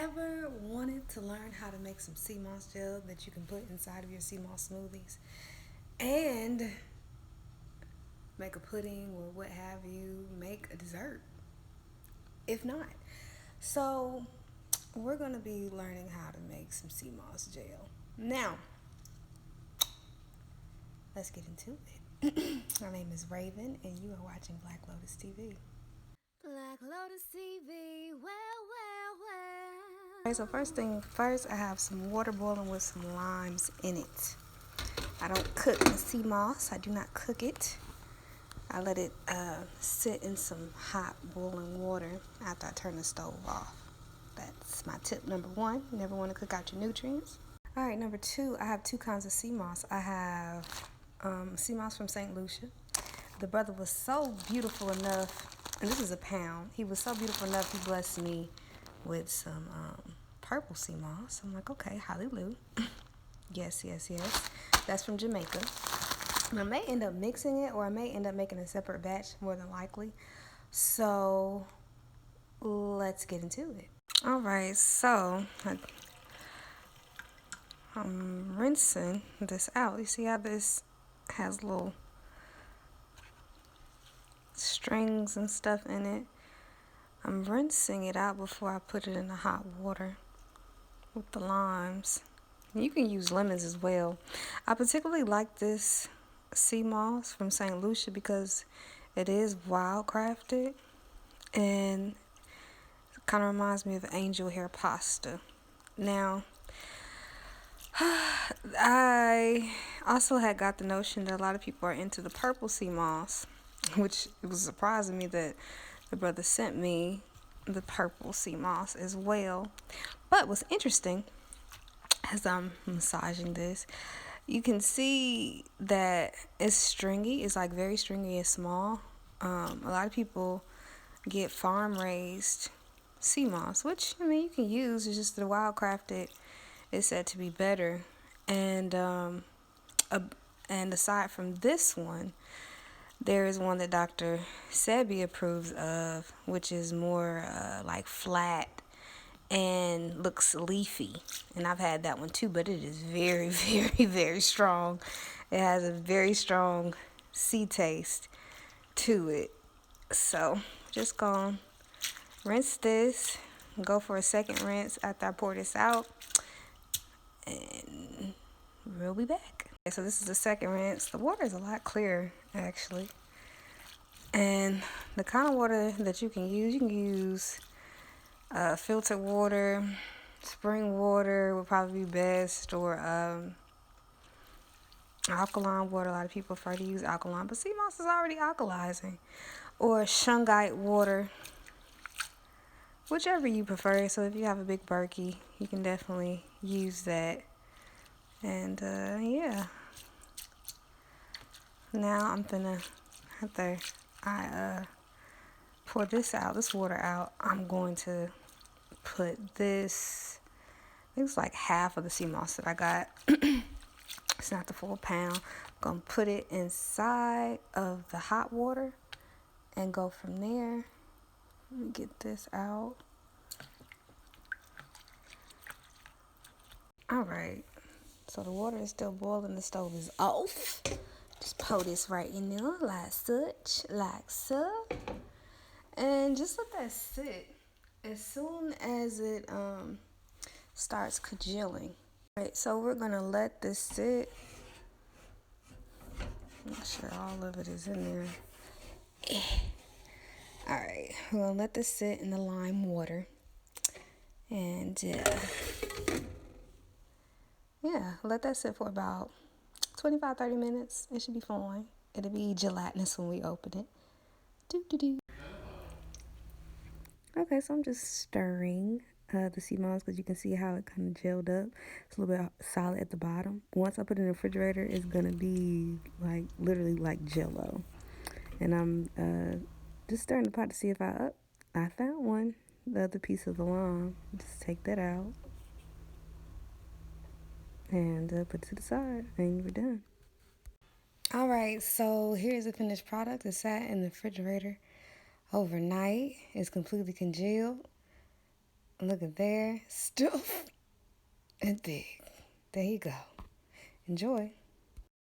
ever wanted to learn how to make some Seamoss gel that you can put inside of your Seamoss smoothies and make a pudding or what have you, make a dessert? If not, so we're going to be learning how to make some Seamoss gel. Now, let's get into it. My name is Raven, and you are watching Black Lotus TV. Black Lotus TV, well. Okay, so first, I have some water boiling with some limes in it. I don't cook the Seamoss. I do not cook it. I let it sit in some hot boiling water after I turn the stove off. That's my tip number one. You never want to cook out your nutrients. All right, number two, I have two kinds of Seamoss. I have Seamoss from St. Lucia. The brother was so beautiful enough, and this is a pound. He was so beautiful enough, he blessed me with some purple Seamoss. I'm like, okay, hallelujah. Yes. That's from Jamaica. I may end up mixing it, or I may end up making a separate batch, more than likely. So let's get into it. All right, so I'm rinsing this out. You see how this has little strings and stuff in it? I'm rinsing it out before I put it in the hot water with the limes. You can use lemons as well. I particularly like this Seamoss from St. Lucia because it is wildcrafted and it kind of reminds me of angel hair pasta. Now, I also had got the notion that a lot of people are into the purple Seamoss, which it was surprising me that the brother sent me the purple Seamoss as well. But what's interesting, as I'm massaging this, you can see that it's stringy. It's like very stringy and small. A lot of people get farm raised Seamoss, which I mean you can use. It's just the wildcrafted is said to be better. And aside from this one, there is one that Dr. Sebi approves of, which is more like flat and looks leafy. And I've had that one too, but it is very, very strong. It has a very strong sea taste to it. So just gonna rinse this, go for a second rinse after I pour this out, and we'll be back. Okay, so this is the second rinse. The water is a lot clearer actually. And the kind of water that you can use filtered water, spring water would probably be best, or alkaline water. A lot of people prefer to use alkaline, but Seamoss is already alkalizing. Or shungite water, whichever you prefer. So if you have a big Berkey, you can definitely use that. And yeah. Now I'm gonna, after I pour this water out, I'm going to put this, I think it's like half of the Seamoss that I got. It's not the full pound. I'm gonna put it inside of the hot water and go from there. Let me get this out. All right, so the water is still boiling, the stove is off. Just pour this right in there like so. And just let that sit. As soon as it starts congealing. All right, so we're gonna let this sit. Make sure all of it is in there. All right, we're gonna let this sit in the lime water. And yeah, let that sit for about 25-30 minutes. It should be fine. It'll be gelatinous when we open it. Doo. Okay, so I'm just stirring the Seamoss because you can see how it kind of gelled up. It's a little bit solid at the bottom. Once I put it in the refrigerator, it's gonna be like literally like Jello. And I'm just stirring the pot to see if I found one, the other piece of the lime. Just take that out and put it to the side, and you're done. All right, so here's the finished product. It sat in the refrigerator overnight. It's completely congealed. Look at there. Stuff and thick. There you go. Enjoy.